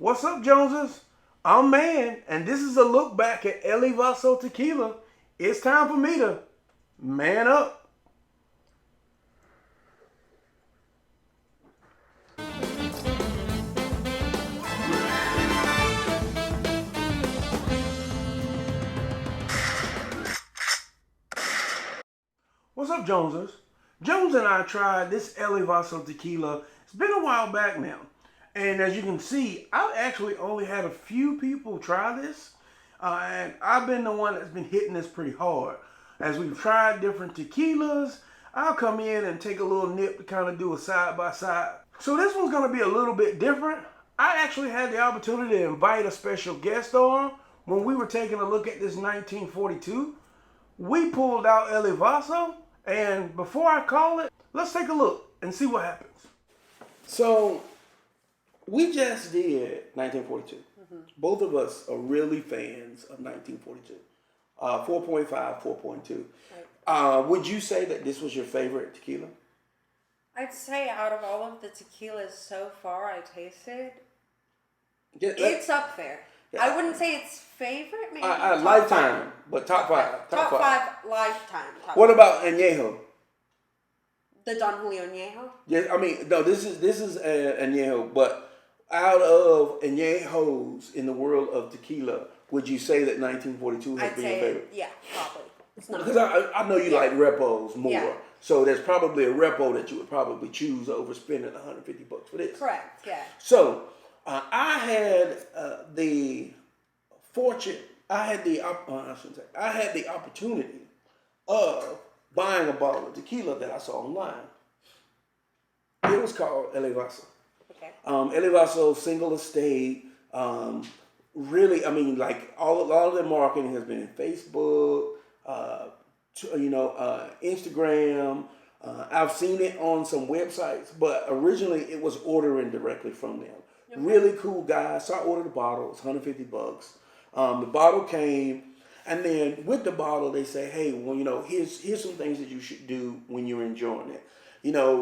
What's up, Joneses? I'm Mann, and this is a look back at Elevaso Tequila. It's time for me to man up. What's up, Joneses? Jones and I tried this Elevaso Tequila. It's been a while back now. And as you can see, I've actually only had a few people try this. And I've been the one that's been hitting this pretty hard. As we've tried different tequilas, I'll come in and take a little nip to kind of do a side by side. So this one's going to be a little bit different. I actually had the opportunity to invite a special guest on when we were taking a look at this 1942. We pulled out Elevaso, and before I call it, let's take a look and see what happens. So we just did 1942. Both of us are really fans of 1942. 4.5, 4.2. Right. Would you say that this was your favorite tequila? I'd say out of all of the tequilas so far I tasted, Yeah, it's up there. Yeah. I wouldn't say it's favorite, maybe lifetime, but top five. Top five lifetime. What about Añejo? The Don Julio Añejo? Yeah, I mean, no, this is Añejo, but out of Añejos in the world of tequila, would you say that 1942 has I'd been your say, favorite? yeah, probably. It's not. Because I know you like repos more, Yeah. so there's probably a repo that you would probably choose over spending $150 for this. Correct, yeah. So I had the fortune, I had the opportunity of buying a bottle of tequila that I saw online. It was called Elevaso. Okay. Elevaso single estate. Really, I mean, like all of their marketing has been in Facebook, Instagram. I've seen it on some websites, but originally it was ordering directly from them. Okay. Really cool guys. So I ordered a bottle. It's $150. The bottle came, and then with the bottle they say, hey, well, here's some things that you should do when you're enjoying it.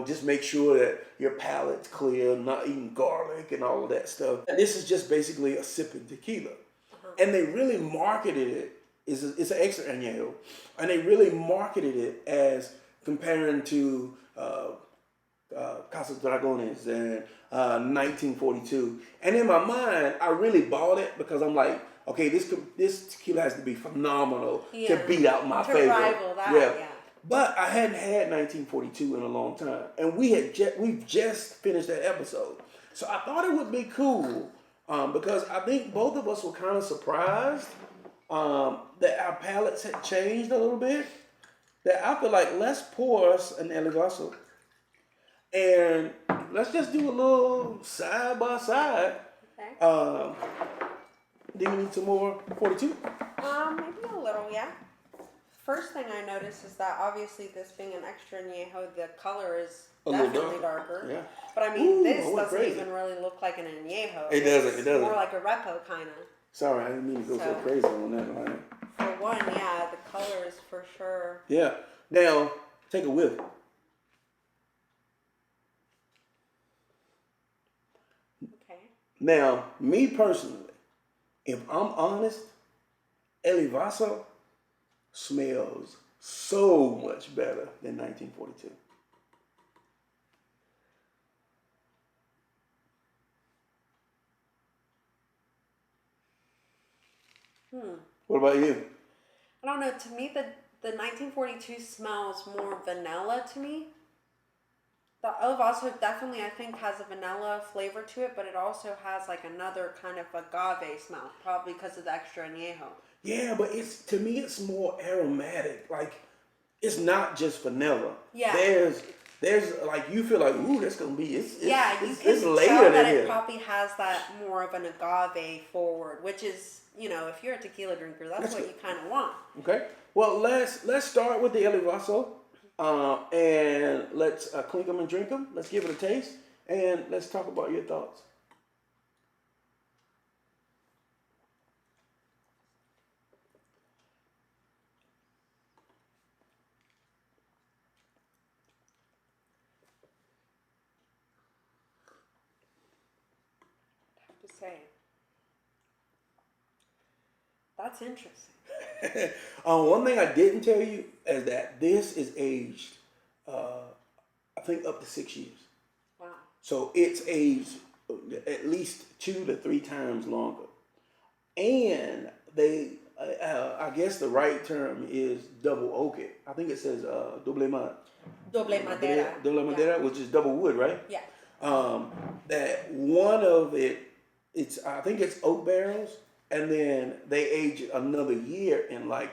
Just make sure that your palate's clear, not eating garlic and all of that stuff. And this is just basically a sipping tequila. And they really marketed it, it's an extra añejo, and they really marketed it as comparing to Casa Dragones and 1942. And in my mind, I really bought it because I'm like, okay, this tequila has to be phenomenal to beat out my favorite. Rival that, yeah. But I hadn't had 1942 in a long time, and we've just finished that episode, so I thought it would be cool because I think both of us were kind of surprised that our palates had changed a little bit. That I feel like let's pour us an Elevaso, and let's just do a little side by side. Okay. Do you need some more 42? Maybe a little, yeah. First thing I noticed is that obviously this being an extra añejo, the color is definitely darker. Yeah. But I mean, this I went doesn't crazy. even really look like an añejo. It doesn't. More like a repo kind of. Sorry, I didn't mean to go so crazy on that line. For one, yeah, the color is for sure. Yeah. Now, take a whiff. Okay. Now, me personally, if I'm honest, Elevaso smells so much better than 1942. What about you? I don't know. To me, the 1942 smells more vanilla to me. The Elevaso definitely, I think, has a vanilla flavor to it, but it also has like another kind of agave smell, probably because of the extra añejo. Yeah, but to me it's more aromatic. Like it's not just vanilla. Yeah. There's like you feel like that's gonna be you can it's tell layered that in it here. probably has that more of an agave forward, which is if you're a tequila drinker, that's what you kind of want. Okay. Well, let's start with the Elevaso, and let's clink them and drink them. Let's give it a taste, and let's talk about your thoughts. say. That's interesting. One thing I didn't tell you is that this is aged, I think, up to 6 years. Wow. So it's aged at least 2 to 3 times longer. And they, I guess the right term is double oaked. I think it says doble madera. Doble madera. Doble madera, which is double wood, right? Yeah. That one of it's I think it's oak barrels, and then they age another year in like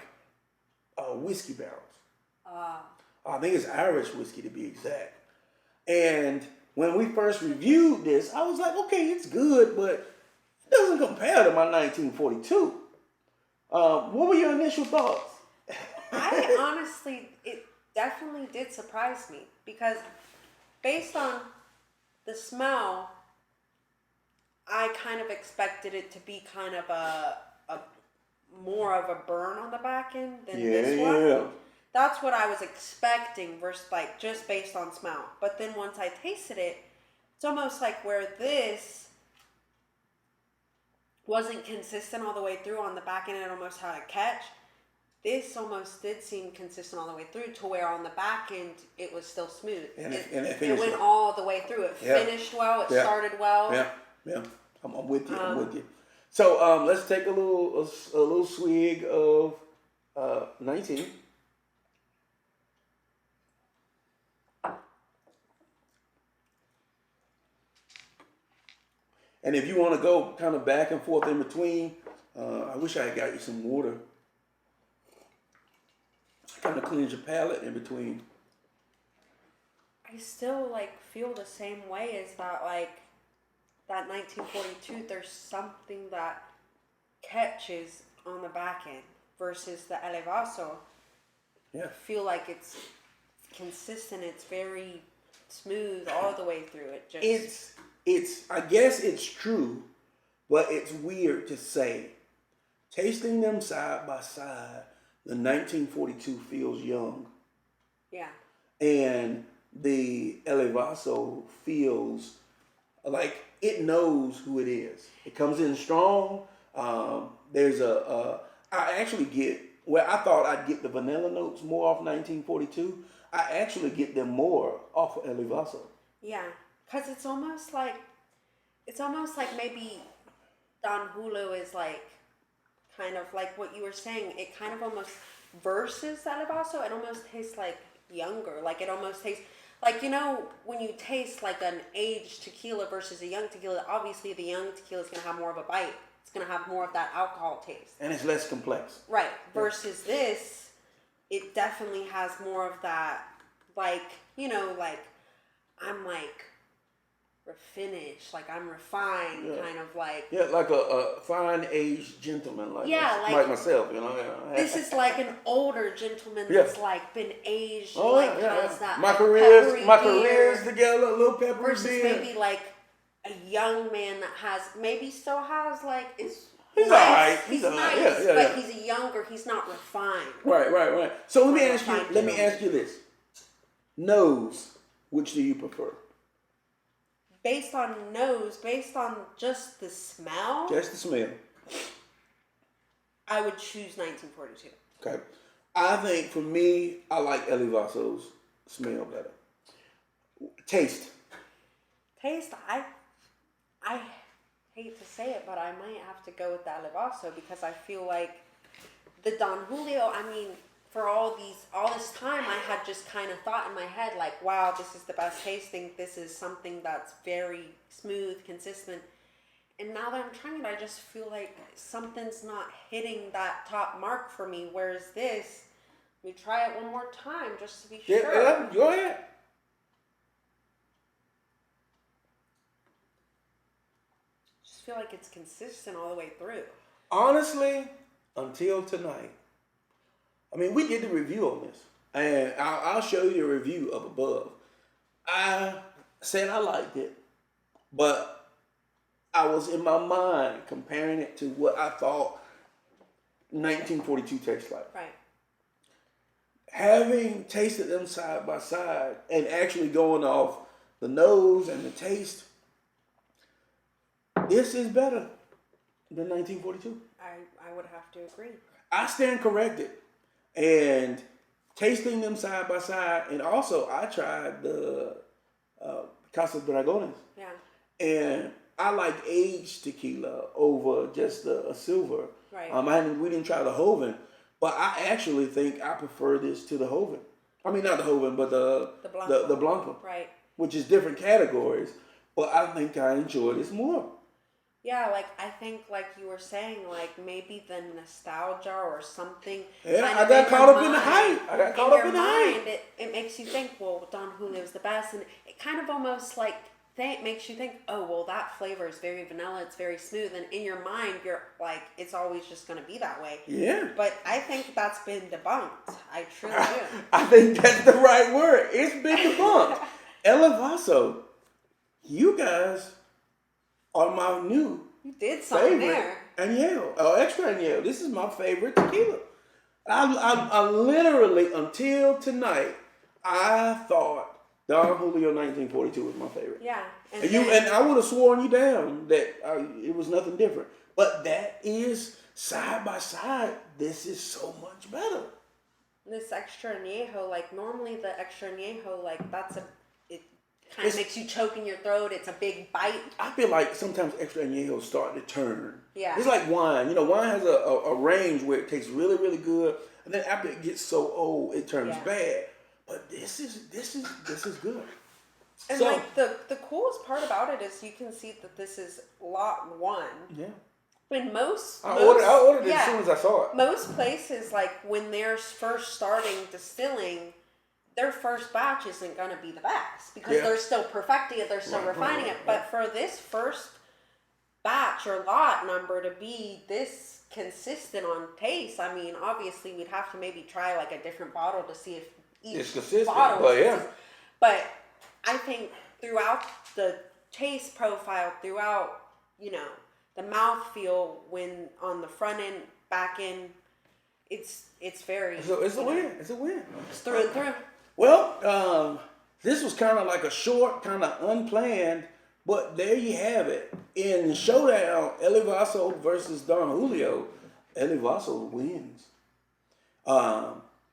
whiskey barrels. I think it's Irish whiskey to be exact. And when we first reviewed this, I was like, okay, it's good, but it doesn't compare to my 1942. What were your initial thoughts? I honestly, it definitely did surprise me because based on the smell, I kind of expected it to be kind of a more of a burn on the back end than this one. Yeah. That's what I was expecting versus like just based on smell. But then once I tasted it, it's almost like where this wasn't consistent all the way through on the back end, it almost had a catch. This almost did seem consistent all the way through to where on the back end it was still smooth. And it went all the way through. It finished well. It started well. Yeah. I'm with you. I'm with you. So let's take a little swig of 19. And if you want to go kind of back and forth in between, I wish I had got you some water. Kind of cleans your palate in between. I still like feel the same way as that, like that 1942. There's something that catches on the back end versus the Elevaso. Yeah. I feel like it's consistent. It's very smooth all the way through. It just it's I guess it's true, but it's weird to say. Tasting them side by side, the 1942 feels young. Yeah. And the Elevaso feels like it knows who it is. It comes in strong. There's I actually get, where I thought I'd get the vanilla notes more off 1942, I actually get them more off of Elevaso. Yeah, because it's almost like maybe Don Julio is like kind of like what you were saying. It kind of almost versus Elevaso. It almost tastes like younger. Like it almost tastes like, you know, when you taste like an aged tequila versus a young tequila, obviously the young tequila is going to have more of a bite. It's going to have more of that alcohol taste. And it's less complex. Right. Versus this, it definitely has more of that, like, you know, like, I'm like finished, like I'm refined, kind of like. Yeah, like a fine aged gentleman, like myself, you know. Yeah. This is like an older gentleman that's like been aged, has that my like, career's together, a little peppery versus beer. maybe like a young man that has maybe still has like is. He's nice. alright. He's nice, but he's a younger. He's not refined. Right. So let me ask you this: nose, which do you prefer? Based on nose, based on just the smell. Just the smell. I would choose 1942. Okay. I think for me, I like Elevaso's smell better. Taste. I hate to say it, but I might have to go with the Elevaso because I feel like the Don Julio, I mean, for all this time, I had just kind of thought in my head, like, wow, this is the best tasting. This is something that's very smooth, consistent. And now that I'm trying it, I just feel like something's not hitting that top mark for me. Whereas this, we try it one more time just to be sure. Yeah, go ahead. Just feel like it's consistent all the way through. Honestly, until tonight. I mean, we did the review on this, and I'll show you the review up above. I said I liked it, but I was in my mind comparing it to what I thought 1942 tastes like. Right. Having tasted them side by side and actually going off the nose and the taste, this is better than 1942. I would have to agree. I stand corrected. And tasting them side by side, and also I tried the Casa Dragones. Yeah. And I like aged tequila over just a silver. Right. We didn't try the Joven, but I actually think I prefer this to the Joven. I mean, not the Joven, but the Blanco. Right. Which is different categories, but I think I enjoy this more. Yeah, like I think, like you were saying, like maybe the nostalgia or something. Yeah, kind I of got in caught your up in the mind- hype. I got caught up in the mind, hype. It makes you think, well, Don Julio's the best, and it kind of almost like makes you think, oh, well, that flavor is very vanilla, it's very smooth, and in your mind, you're like, it's always just going to be that way. Yeah. But I think that's been debunked. I truly do. I think that's the right word. It's been debunked. Elevaso, you guys are my new You did something favorite there. añejo, or extra añejo. This is my favorite tequila. I literally, until tonight, I thought Don Julio 1942 was my favorite. Yeah. And I would have sworn you down that it was nothing different. But that is side by side. This is so much better. This extra añejo, like normally the extra añejo, like it kind of makes you choke in your throat. It's a big bite. I feel like sometimes extra añejos start to turn. Yeah. It's like wine. You know, wine has a range where it tastes really, really good, and then after it gets so old, it turns bad. But this is good. And so, like the coolest part about it is you can see that this is lot 1. Yeah. When I ordered it as soon as I saw it. Most places, like when they're first starting distilling, their first batch isn't going to be the best because they're still perfecting it, they're still refining it. But for this first batch or lot number to be this consistent on taste, I mean, obviously we'd have to maybe try like a different bottle to see if It's consistent, bottle but is yeah. consistent. But I think throughout the taste profile, throughout, you know, the mouthfeel when on the front end, back end, it's very. So it's a win. It's a win. It's through and through. Well, this was kind of like a short, kind of unplanned, but there you have it. In showdown, Elevaso versus Don Julio, Elevaso wins.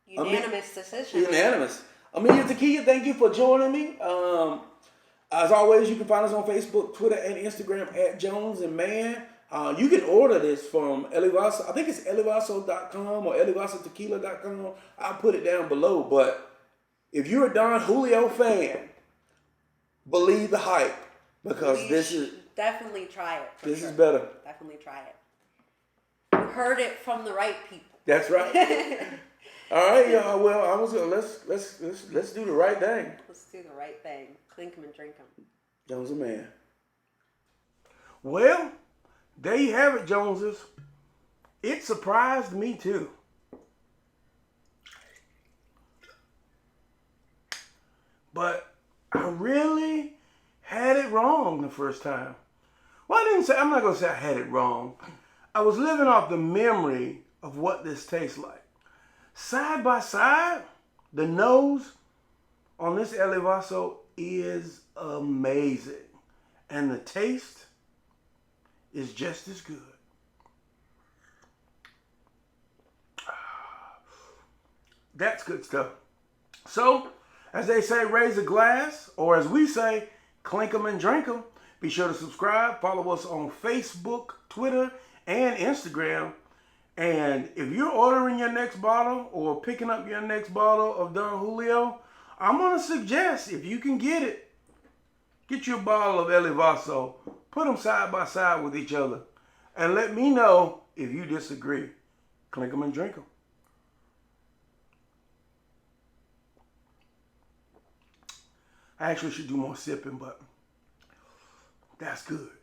Unanimous decision. Unanimous. Amelia Tequila, thank you for joining me. As always, you can find us on Facebook, Twitter, and Instagram at Jones and Mann. You can order this from Elevaso. I think it's elevaso.com or elevasotequila.com. I'll put it down below. But if you're a Don Julio fan, believe the hype because this is definitely try it. This is better. Definitely try it. You heard it from the right people. That's right. All right, y'all. Well, I was gonna let's do the right thing. Let's do the right thing. Clink 'em and drink 'em. Jones and Mann. Well, there you have it, Joneses. It surprised me too. But I really had it wrong the first time. Well, I'm not gonna say I had it wrong. I was living off the memory of what this tastes like. Side by side, the nose on this Elevaso is amazing. And the taste is just as good. That's good stuff. So, as they say, raise a glass, or as we say, clink 'em and drink 'em. Be sure to subscribe, follow us on Facebook, Twitter, and Instagram. And if you're ordering your next bottle or picking up your next bottle of Don Julio, I'm going to suggest, if you can get it, get you a bottle of Elevaso, put them side by side with each other, and let me know if you disagree. Clink 'em and drink 'em. I actually should do more sipping, but that's good.